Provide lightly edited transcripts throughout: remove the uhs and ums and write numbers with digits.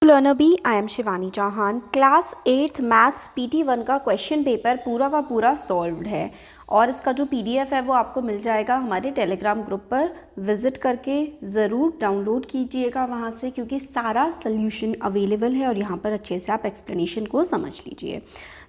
Learner B, I am Shivani Chauhan. Class 8th maths PT1 का question paper पूरा का पूरा सॉल्व्ड है और इसका जो PDF है वो आपको मिल जाएगा हमारे टेलीग्राम ग्रुप पर। विज़िट करके ज़रूर डाउनलोड कीजिएगा वहाँ से, क्योंकि सारा सल्यूशन अवेलेबल है और यहाँ पर अच्छे से आप एक्सप्लेनेशन को समझ लीजिए।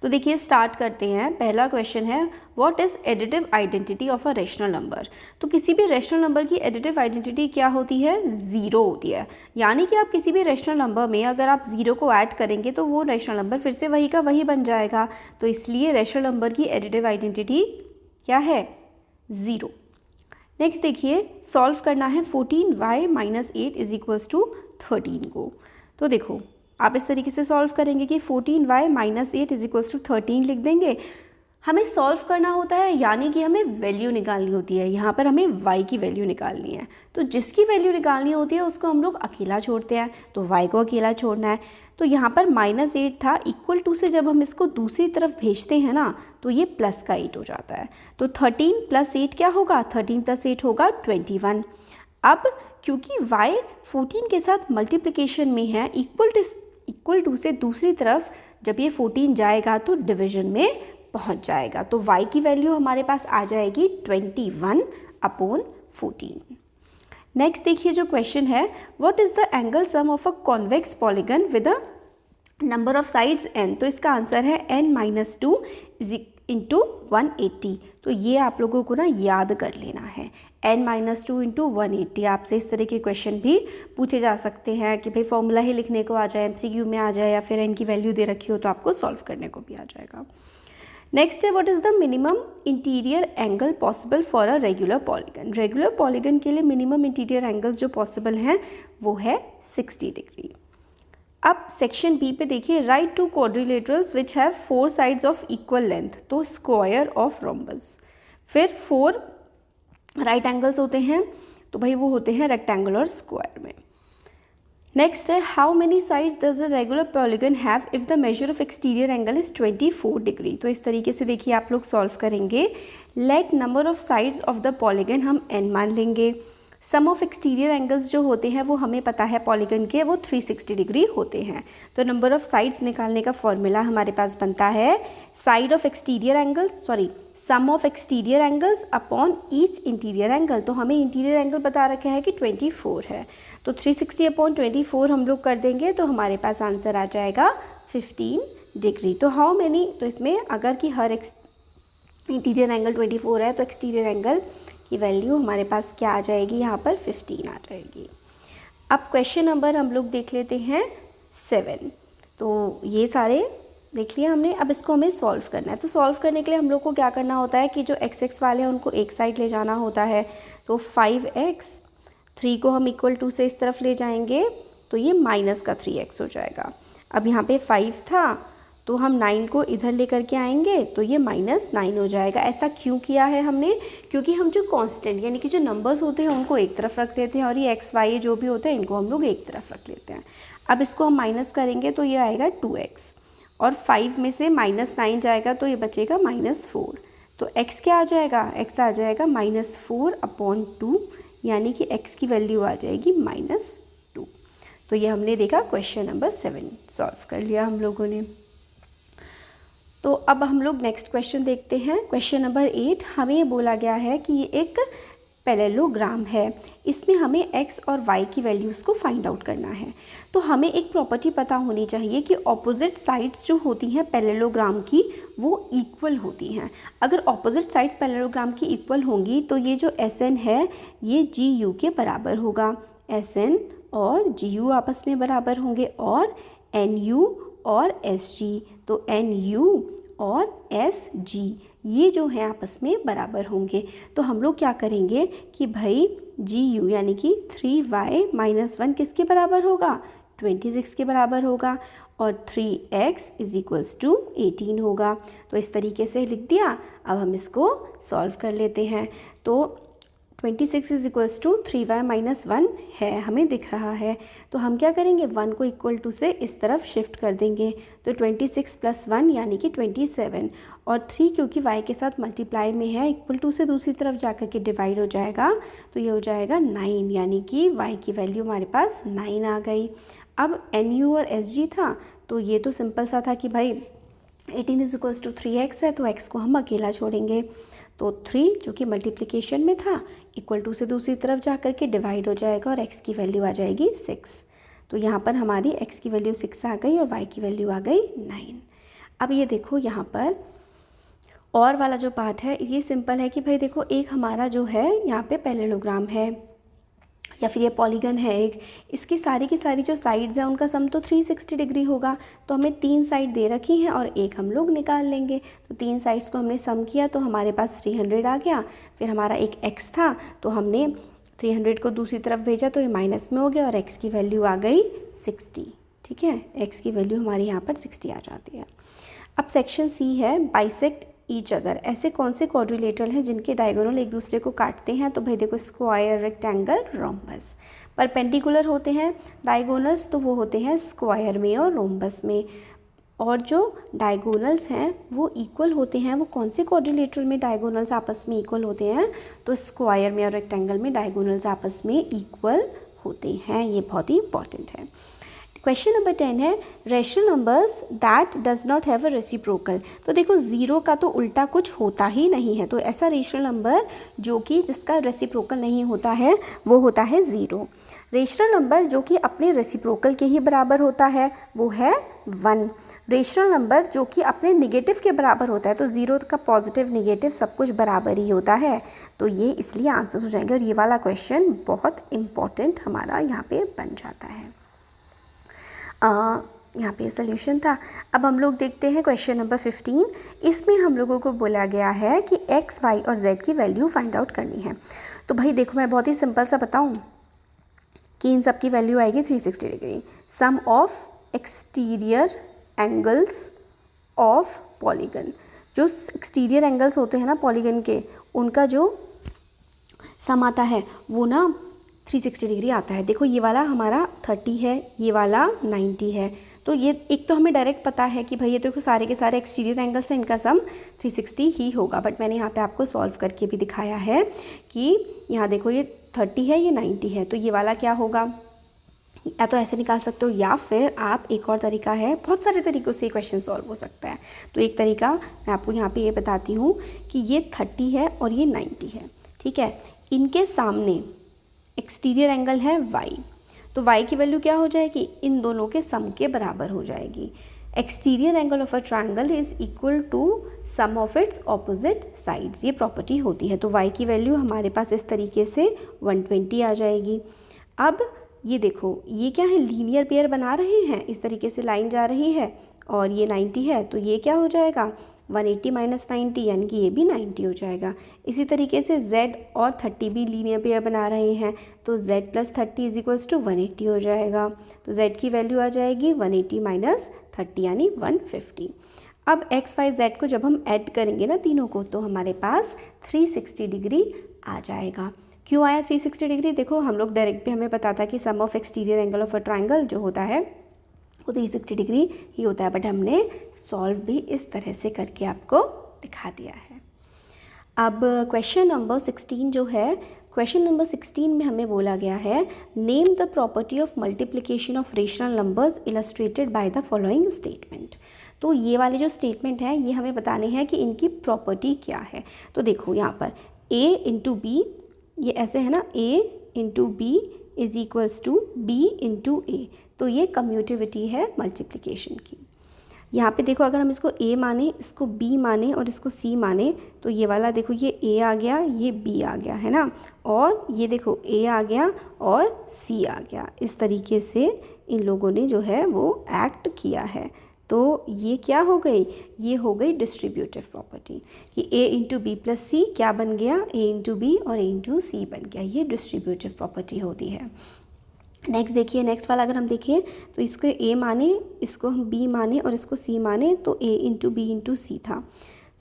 तो देखिए स्टार्ट करते हैं। पहला क्वेश्चन है, what is additive identity of a rational number. तो किसी भी रेशनल नंबर की एडिटिव आइडेंटिटी क्या होती है? ज़ीरो होती है। यानी कि आप किसी भी रेशनल नंबर में अगर आप ज़ीरो को ऐड करेंगे तो वो रेशनल नंबर फिर से वही का वही बन जाएगा। तो इसलिए रेशनल नंबर की एडिटिव आइडेंटिटी क्या है? ज़ीरो। नेक्स्ट देखिए, सॉल्व करना है 14y - 8 = 13 को। तो देखो आप इस तरीके से सॉल्व करेंगे कि 14y - 8 = 13 लिख देंगे। हमें सॉल्व करना होता है, यानी कि हमें वैल्यू निकालनी होती है। यहाँ पर हमें y की वैल्यू निकालनी है, तो जिसकी वैल्यू निकालनी होती है उसको हम लोग अकेला छोड़ते हैं, तो y को अकेला छोड़ना है। तो यहाँ पर -8 था, = से जब हम इसको दूसरी तरफ भेजते हैं ना तो ये प्लस का 8 हो जाता है। तो 13 + 8 क्या होगा? 13 + 8 होगा 21। अब क्योंकि y 14 के साथ मल्टीप्लिकेशन में है, इक्वल टू से दूसरी तरफ जब ये 14 जाएगा तो डिवीजन में पहुंच जाएगा। तो y की वैल्यू हमारे पास आ जाएगी 21/14। नेक्स्ट देखिए जो क्वेश्चन है, what is the angle sum of a convex polygon with a number of sides n। तो इसका आंसर है n - 2 × 180। तो ये आप लोगों को ना याद कर लेना है, n - 2 × 180। आपसे इस तरह के क्वेश्चन भी पूछे जा सकते हैं कि भाई फॉर्मूला ही लिखने को आ जाए, MCQ में आ जाए, या फिर n की वैल्यू दे रखी हो तो आपको सॉल्व करने को भी आ जाएगा। नेक्स्ट है, what is the minimum interior angle possible for a regular polygon. Regular polygon के लिए मिनिमम इंटीरियर एंगल्स जो पॉसिबल हैं वो है 60 डिग्री। अब सेक्शन बी पे देखिए, write two quadrilaterals which have 4 sides of equal length. तो स्क्वायर ऑफ रोम्बस। फिर 4 राइट एंगल्स होते हैं, तो भाई वो होते हैं रेक्टेंगल और स्क्वायर में। नेक्स्ट है, how many sides does a regular polygon have if the measure of exterior angle is 24 degree. तो इस तरीके से देखिए आप लोग सॉल्व करेंगे। Let number of sides of the polygon हम n मान लेंगे। सम ऑफ एक्सटीरियर एंगल्स जो होते हैं वो हमें पता है पॉलीगन के, वो 360 डिग्री होते हैं। तो नंबर ऑफ साइड्स निकालने का फॉर्मूला हमारे पास बनता है side of exterior angles, sum of exterior angles upon each interior angle. तो हमें इंटीरियर एंगल बता रखा है कि 24 है, तो 360/24 हम लोग कर देंगे तो हमारे पास आंसर आ जाएगा 15 डिग्री। तो हाउ मेनी, तो इसमें अगर कि हर इंटीरियर एंगल 24 है तो एक्सटीरियर एंगल की वैल्यू हमारे पास क्या आ जाएगी? यहाँ पर 15 आ जाएगी। अब क्वेश्चन नंबर हम लोग देख लेते हैं 7। तो ये सारे देख लिया हमने, अब इसको हमें सॉल्व करना है। तो सॉल्व करने के लिए हम लोग को क्या करना होता है कि जो x वाले हैं उनको एक साइड ले जाना होता है। तो 5x, 3 को हम = से इस तरफ ले जाएंगे तो ये -3x हो जाएगा। अब यहाँ पे 5 था तो हम 9 को इधर लेकर के आएंगे तो ये -9 हो जाएगा। ऐसा क्यों किया है हमने? क्योंकि हम जो कांस्टेंट यानी कि जो नंबर्स होते हैं उनको एक तरफ रख देते हैं और ये x y जो भी होते हैं इनको हम लोग एक तरफ रख लेते हैं। अब इसको हम माइनस करेंगे तो ये आएगा 2x, और 5 में से -9 जाएगा तो ये बचेगा -4। तो x क्या आ जाएगा? x आ जाएगा -4/2, यानी कि x की वैल्यू आ जाएगी -2। तो ये हमने देखा क्वेश्चन नंबर 7 सॉल्व कर लिया हम लोगों ने। तो अब हम लोग नेक्स्ट क्वेश्चन देखते हैं। क्वेश्चन नंबर 8, हमें ये बोला गया है कि ये एक पैरेललोग्राम है, इसमें हमें x और y की वैल्यूज़ को फाइंड आउट करना है। तो हमें एक प्रॉपर्टी पता होनी चाहिए कि ऑपोजिट साइड्स जो होती हैं पैरेललोग्राम की वो इक्वल होती हैं। अगर ऑपोजिट साइड्स पैरेललोग्राम की इक्वल होंगी तो ये जो SN है ये GU के बराबर होगा। SN और GU आपस में बराबर होंगे, और NU और SG, तो NU और SG ये जो है आपस में बराबर होंगे। तो हम लोग क्या करेंगे कि भाई GU यानी कि 3y - 1 किसके बराबर होगा? 26 के बराबर होगा, और 3x = 18 होगा। तो इस तरीके से लिख दिया। अब हम इसको सॉल्व कर लेते हैं। तो 26 = 3y - 1 है, हमें दिख रहा है। तो हम क्या करेंगे? 1 को = से इस तरफ शिफ्ट कर देंगे, तो 26 + 1 यानी कि 27, और 3 क्योंकि y के साथ मल्टीप्लाई में है = से दूसरी तरफ जाकर के डिवाइड हो जाएगा, तो ये हो जाएगा 9, यानी कि y की वैल्यू हमारे पास 9 आ गई। अब NU और SG था तो ये तो सिंपल सा था कि भाई 18 = 3x है तो x को हम अकेला छोड़ेंगे, तो 3 जो कि मल्टीप्लिकेशन में था इक्वल टू से दूसरी तरफ जा कर के डिवाइड हो जाएगा और x की वैल्यू आ जाएगी 6। तो यहाँ पर हमारी x की वैल्यू 6 आ गई और y की वैल्यू आ गई 9। अब ये देखो यहाँ पर और वाला जो पार्ट है ये सिंपल है कि भाई देखो एक हमारा जो है यहाँ पे पैरेललोग्राम है या फिर ये पॉलीगन है एक, इसकी सारी की सारी जो साइड्स हैं उनका सम तो 360 डिग्री होगा। तो हमें 3 साइड दे रखी हैं और एक हम लोग निकाल लेंगे। तो 3 साइड्स को हमने सम किया तो हमारे पास 300 आ गया। फिर हमारा एक x था तो हमने 300 को दूसरी तरफ भेजा तो ये माइनस में हो गया और x की वैल्यू आ गई 60। ठीक है, x की वैल्यू हमारी यहाँ पर 60 आ जाती है। अब सेक्शन C है बाइसेक्ट ईच अदर। ऐसे कौन से क्वाड्रिलेटरल हैं जिनके डायगोनल एक दूसरे को काटते हैं? तो भाई देखो स्क्वायर, रेक्टेंगल, रोम्बस। परपेंडिकुलर होते हैं डायगोनल्स तो वो होते हैं स्क्वायर में और रोम्बस में, और जो डायगोनल्स हैं वो इक्वल होते हैं। वो कौन से क्वाड्रिलेटरल में डायगोनल्स आपस में इक्वल होते हैं? तो स्क्वायर में और रेक्टेंगल में डायगोनल्स आपस में इक्वल होते हैं। ये बहुत ही इंपॉर्टेंट है। क्वेश्चन नंबर 10 है rational numbers that does not have a reciprocal. तो देखो 0 का तो उल्टा कुछ होता ही नहीं है, तो ऐसा रेशनल नंबर जो कि जिसका रेसिप्रोकल नहीं होता है वो होता है 0। रेशनल नंबर जो कि अपने रेसिप्रोकल के ही बराबर होता है वो है 1। रेशनल नंबर जो कि अपने निगेटिव के बराबर होता है, तो 0 का पॉजिटिव निगेटिव सब कुछ बराबर ही होता है, तो ये इसलिए आंसर्स हो जाएंगे। और ये वाला क्वेश्चन बहुत इंपॉर्टेंट हमारा यहाँ पे बन जाता है। यहाँ पे सॉल्यूशन था। अब हम लोग देखते हैं क्वेश्चन नंबर 15। इसमें हम लोगों को बोला गया है कि x, y और z की वैल्यू फाइंड आउट करनी है। तो भाई देखो मैं बहुत ही सिंपल सा बताऊँ कि इन सब की वैल्यू आएगी 360 degree. Sum of exterior angles of polygon. जो एक्सटीरियर एंगल्स होते हैं ना पॉलीगन के, उनका जो सम आता है वो ना 360 डिग्री आता है। देखो ये वाला हमारा 30 है, ये वाला 90 है। तो ये एक तो हमें डायरेक्ट पता है कि भाई ये देखो सारे के सारे एक्सटीरियर एंगल्स हैं, इनका सम 360 ही होगा। बट मैंने यहाँ पे आपको सॉल्व करके भी दिखाया है कि यहाँ देखो ये 30 है, ये 90 है, तो ये वाला क्या होगा? या तो ऐसे निकाल सकते हो या फिर आप एक और तरीका है, बहुत सारे तरीक़ों से क्वेश्चन सॉल्व हो सकता है। तो एक तरीका मैं आपको यहाँ पे ये बताती हूँ कि ये 30 है और ये 90 है। ठीक है, इनके सामने एक्सटीरियर एंगल है y, तो y की वैल्यू क्या हो जाएगी? इन दोनों के सम के बराबर हो जाएगी। Exterior angle of a triangle is equal to sum of its opposite sides, ये प्रॉपर्टी होती है। तो y की वैल्यू हमारे पास इस तरीके से 120 आ जाएगी। अब ये देखो ये क्या है, लीनियर पेयर बना रहे हैं, इस तरीके से लाइन जा रही है और ये 90 है, तो ये क्या हो जाएगा 180 - 90, यानी कि ये भी 90 हो जाएगा। इसी तरीके से z और 30 भी लीनियर पेयर बना रहे हैं, तो z + 30 = 180 हो जाएगा। तो z की वैल्यू आ जाएगी 180 - 30 यानी 150। अब x, y, z को जब हम ऐड करेंगे ना तीनों को, तो हमारे पास 360 डिग्री आ जाएगा। क्यों आया 360 डिग्री? देखो हम लोग डायरेक्ट भी हमें पता था कि sum of exterior angle of a triangle जो होता है वो 360 डिग्री ही होता है, बट हमने सॉल्व भी इस तरह से करके आपको दिखा दिया है। अब क्वेश्चन नंबर 16 जो है, क्वेश्चन नंबर 16 में हमें बोला गया है name the property of multiplication of rational numbers illustrated by the following statement. तो ये वाले जो स्टेटमेंट हैं ये हमें बताने हैं कि इनकी प्रॉपर्टी क्या है। तो देखो यहाँ पर a × b, ये ऐसे है ना, a × b is equals to b × a, तो ये कम्यूटिविटी है मल्टीप्लिकेशन की। यहाँ पे देखो अगर हम इसको a माने, इसको b माने और इसको c माने, तो ये वाला देखो ये a आ गया, ये b आ गया, है ना, और ये देखो a आ गया और c आ गया। इस तरीके से इन लोगों ने जो है वो एक्ट किया है। तो ये क्या हो गई? ये हो गई डिस्ट्रीब्यूटिव प्रॉपर्टी कि a × b + c क्या बन गया? a × b और a × c बन गया। ये डिस्ट्रीब्यूटिव प्रॉपर्टी होती है। नेक्स्ट देखिए, नेक्स्ट वाला अगर हम देखिए तो इसको a माने, इसको हम b माने और इसको c माने, तो a × b × c था।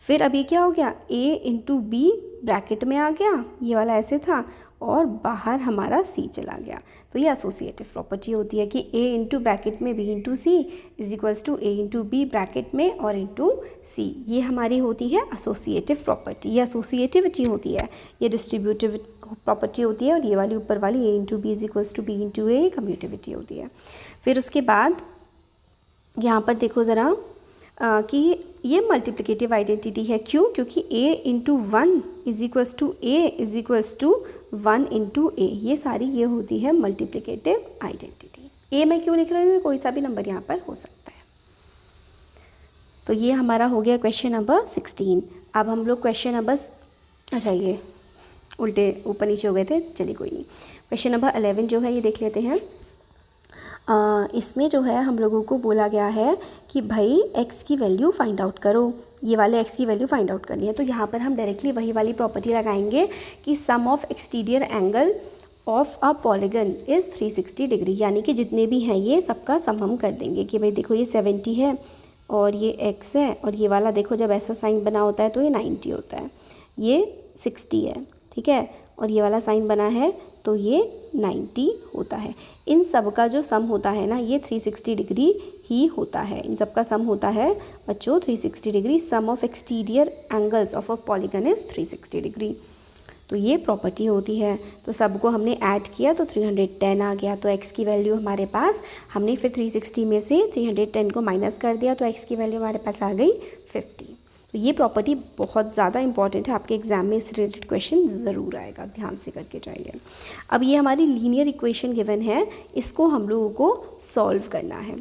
फिर अब ये क्या हो गया? a × b ब्रैकेट में आ गया, ये वाला ऐसे था, और बाहर हमारा c चला गया। तो ये एसोसिएटिव प्रॉपर्टी होती है कि a × ब्रैकेट में b × c is equals to a × b bracket में और × c। ये हमारी होती है एसोसिएटिव प्रॉपर्टी, ये एसोसिएटिविटी होती है, ये डिस्ट्रीब्यूटिव प्रॉपर्टी होती है। और ये वाली ऊपर वाली a × b is equals to b × a commutativity होती है। फिर उसके बाद यहाँ पर देखो ज़रा कि ये मल्टीप्लिकेटिव आइडेंटिटी है। क्यों? क्योंकि a into 1 is equals to a is equals to 1 into a, ये सारी ये होती है मल्टीप्लिकेटिव आइडेंटिटी। a मैं क्यों लिख रही हूँ? कोई सा भी नंबर यहाँ पर हो सकता है। तो ये हमारा हो गया क्वेश्चन नंबर 16। अब हम लोग क्वेश्चन नंबर, अच्छा ये उल्टे ऊपर नीचे हो गए थे, चलिए कोई नहीं। क्वेश्चन नंबर 11 जो है ये देख लेते हैं। इसमें जो है हम लोगों को बोला गया है कि भाई x की वैल्यू फाइंड आउट करो, ये वाले x की वैल्यू फाइंड आउट करनी है। तो यहाँ पर हम डायरेक्टली वही वाली प्रॉपर्टी लगाएंगे कि sum of exterior angle of a polygon is 360 degree, यानी कि जितने भी हैं ये सबका सम हम कर देंगे कि भाई देखो ये 70 है और ये x है, और ये वाला देखो जब ऐसा साइन बना होता है तो ये 90 होता है, ये 60 है, ठीक है, और ये वाला साइन बना है तो ये 90 होता है। इन सब का जो सम होता है ना ये 360 डिग्री ही होता है। इन सब का सम होता है बच्चों 360 degree. Sum of exterior angles of a polygon is 360 degree. तो ये प्रॉपर्टी होती है। तो सबको हमने ऐड किया तो 310 आ गया। तो x की वैल्यू हमारे पास, हमने फिर 360 में से 310 को माइनस कर दिया तो x की वैल्यू हमारे पास आ गई 50। तो ये प्रॉपर्टी बहुत ज़्यादा इंपॉर्टेंट है, आपके एग्जाम में इस रिलेटेड क्वेश्चन ज़रूर आएगा, ध्यान से करके जाइए। अब ये हमारी लीनियर इक्वेशन गिवन है, इसको हम लोगों को सॉल्व करना है।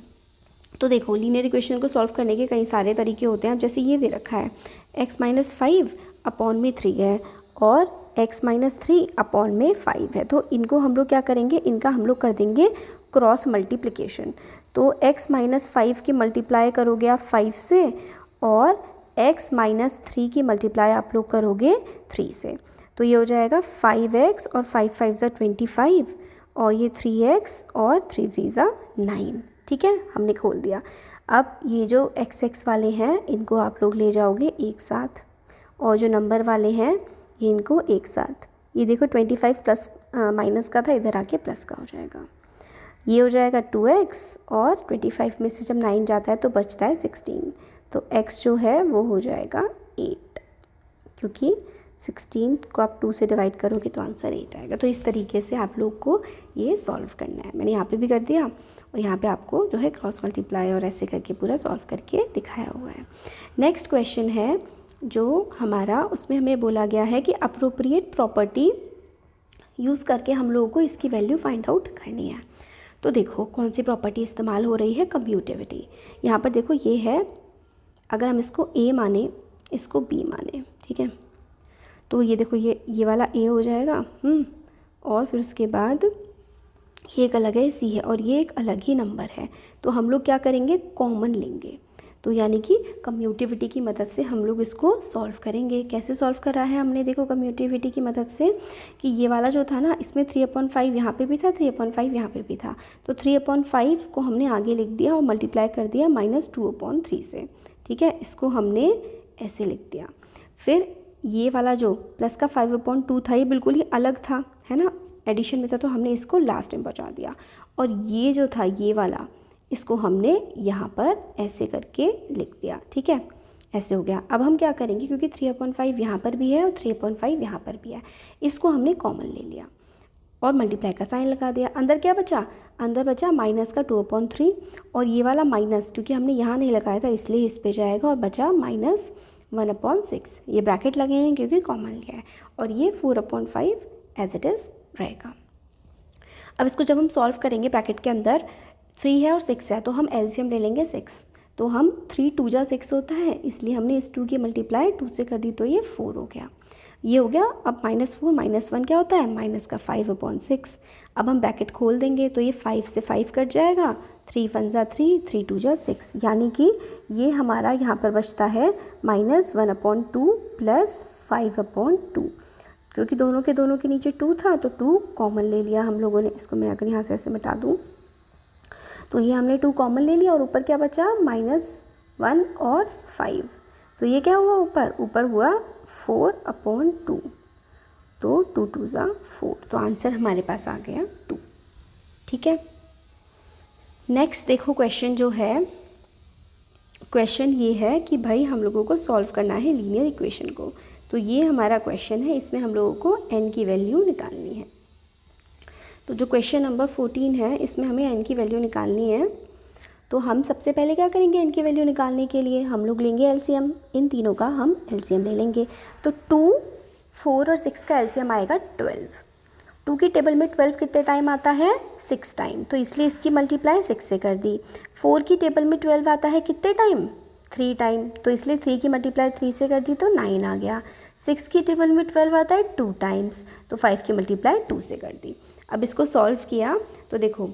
तो देखो लीनियर इक्वेशन को सॉल्व करने के कई सारे तरीके होते हैं। अब जैसे ये दे रखा है x-5 अपॉन में 3 है और x-3 अपॉन में 5 है, तो इनको हम लोग क्या करेंगे, इनका हम लोग कर देंगे क्रॉस मल्टीप्लिकेशन। तो x-5 की मल्टीप्लाई करोगे आप 5 से और x-3 की मल्टीप्लाई आप लोग करोगे 3 से, तो ये हो जाएगा 5x और 5 5 ज़ा 25 और ये 3x और 3 3 ज़ा 9। ठीक है, हमने खोल दिया। अब ये जो x वाले हैं इनको आप लोग ले जाओगे एक साथ और जो नंबर वाले हैं ये इनको एक साथ। ये देखो 25 प्लस माइनस का था, इधर आके प्लस का हो जाएगा। ये हो जाएगा 2x और 25 में से जब 9 जाता है तो बचता है 16, तो x जो है वो हो जाएगा 8, क्योंकि 16 को आप 2 से डिवाइड करोगे तो आंसर 8 आएगा। तो इस तरीके से आप लोग को ये सॉल्व करना है। मैंने यहाँ पे भी कर दिया और यहाँ पे आपको जो है क्रॉस मल्टीप्लाई और ऐसे करके पूरा सॉल्व करके दिखाया हुआ है। नेक्स्ट क्वेश्चन है जो हमारा, उसमें हमें बोला गया है कि अप्रोप्रिएट प्रॉपर्टी यूज़ करके हम लोगों को इसकी वैल्यू फाइंड आउट करनी है। तो देखो कौन सी प्रॉपर्टी इस्तेमाल हो रही है, कम्यूटेविटी। यहाँ पर देखो ये है, अगर हम इसको a माने इसको b माने, ठीक है, तो ये देखो ये वाला a हो जाएगा और फिर उसके बाद ये एक अलग है c है और ये एक अलग ही नंबर है। तो हम लोग क्या करेंगे, कॉमन लेंगे। तो यानी कि कम्यूटेविटी की मदद से हम लोग इसको सॉल्व करेंगे। कैसे सॉल्व करा है हमने, देखो कम्यूटेविटी की मदद से कि ये वाला जो था ना इसमें 3/5 यहाँ पे भी था, 3/5 यहाँ पे भी था, तो 3/5 को हमने आगे लिख दिया और मल्टीप्लाई कर दिया -2/3 से। ठीक है, इसको हमने ऐसे लिख दिया। फिर ये वाला जो प्लस का 5/2 था ये बिल्कुल ही अलग था, है ना, एडिशन में था, तो हमने इसको लास्ट में बचा दिया। और ये जो था ये वाला, इसको हमने यहाँ पर ऐसे करके लिख दिया। ठीक है, ऐसे हो गया। अब हम क्या करेंगे, क्योंकि 3/5 यहाँ पर भी है और 3/5 यहाँ पर भी है, इसको हमने कॉमन ले लिया और मल्टीप्लाई का साइन लगा दिया। अंदर क्या बचा, अंदर बचा माइनस का 2/3 और ये वाला माइनस क्योंकि हमने यहाँ नहीं लगाया था इसलिए इस पे जाएगा और बचा -1/6। ये ब्रैकेट लगे हैं क्योंकि कॉमन लिया है और ये 4/5 एज इट इज़ रहेगा। अब इसको जब हम सॉल्व करेंगे, ब्रैकेट के अंदर 3 है और 6 है तो हम एलसीएम ले लेंगे 6, तो हम 3 2 जा 6 होता है, इसलिए हमने इस 2 की मल्टीप्लाई 2 से कर दी तो ये 4 हो गया। ये हो गया। अब -4 -1 क्या होता है, माइनस का 5/6। अब हम ब्रैकेट खोल देंगे तो ये 5 से 5 कट जाएगा, 3 1 ज़ा 3, 3 2 ज़ा 6, यानी कि ये हमारा यहाँ पर बचता है -1/2 प्लस 5/2, क्योंकि दोनों के नीचे 2 था तो 2 कॉमन ले लिया हम लोगों ने। इसको मैं अगर यहाँ से ऐसे मिटा दूँ तो ये हमने 2 कॉमन ले लिया और ऊपर क्या बचा, -1 और 5, तो ये क्या हुआ, ऊपर हुआ 4/2, तो 2 2 ज़ा 4, तो आंसर हमारे पास आ गया 2। ठीक है, नेक्स्ट देखो क्वेश्चन जो है, क्वेश्चन ये है कि भाई हम लोगों को सॉल्व करना है लीनियर इक्वेशन को। तो ये हमारा क्वेश्चन है, इसमें हम लोगों को n की वैल्यू निकालनी है। तो जो क्वेश्चन नंबर 14 है इसमें हमें n की वैल्यू निकालनी है। तो हम सबसे पहले क्या करेंगे, n की वैल्यू निकालने के लिए हम लोग लेंगे एलसीएम, इन तीनों का हम एलसीएम ले लेंगे। तो 2, 4 और 6 का एलसीएम आएगा 12। 2 की टेबल में 12 कितने टाइम आता है, 6 टाइम, तो इसलिए इसकी मल्टीप्लाई 6 से कर दी। 4 की टेबल में 12 आता है कितने टाइम, 3 टाइम, तो इसलिए 3 की मल्टीप्लाई 3 से कर दी तो 9 आ गया। 6 की टेबल में 12 आता है 2 टाइम्स, तो 5 की मल्टीप्लाई 2 से कर दी। अब इसको सॉल्व किया तो देखो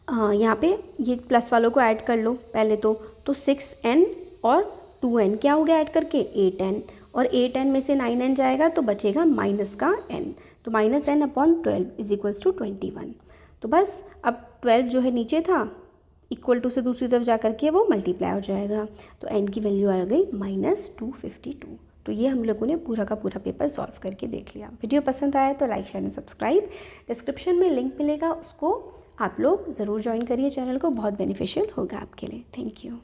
यहाँ पे ये प्लस वालों को ऐड कर लो पहले तो 6n और 2n क्या हो गया ऐड करके 8n, और 8n में से 9n जाएगा तो बचेगा माइनस का n, तो -n/12 इज इक्वल्स टू 21। तो बस अब 12 जो है नीचे था इक्वल टू से दूसरी तरफ जा करके वो मल्टीप्लाई हो जाएगा, तो n की वैल्यू आ गई -252। तो ये हम लोगों ने पूरा का पूरा पेपर सॉल्व करके देख लिया। वीडियो पसंद आया तो like share and subscribe. Description में लिंक मिलेगा, उसको आप लोग ज़रूर ज्वाइन करिए चैनल को, बहुत बेनिफिशियल होगा आपके लिए। Thank you.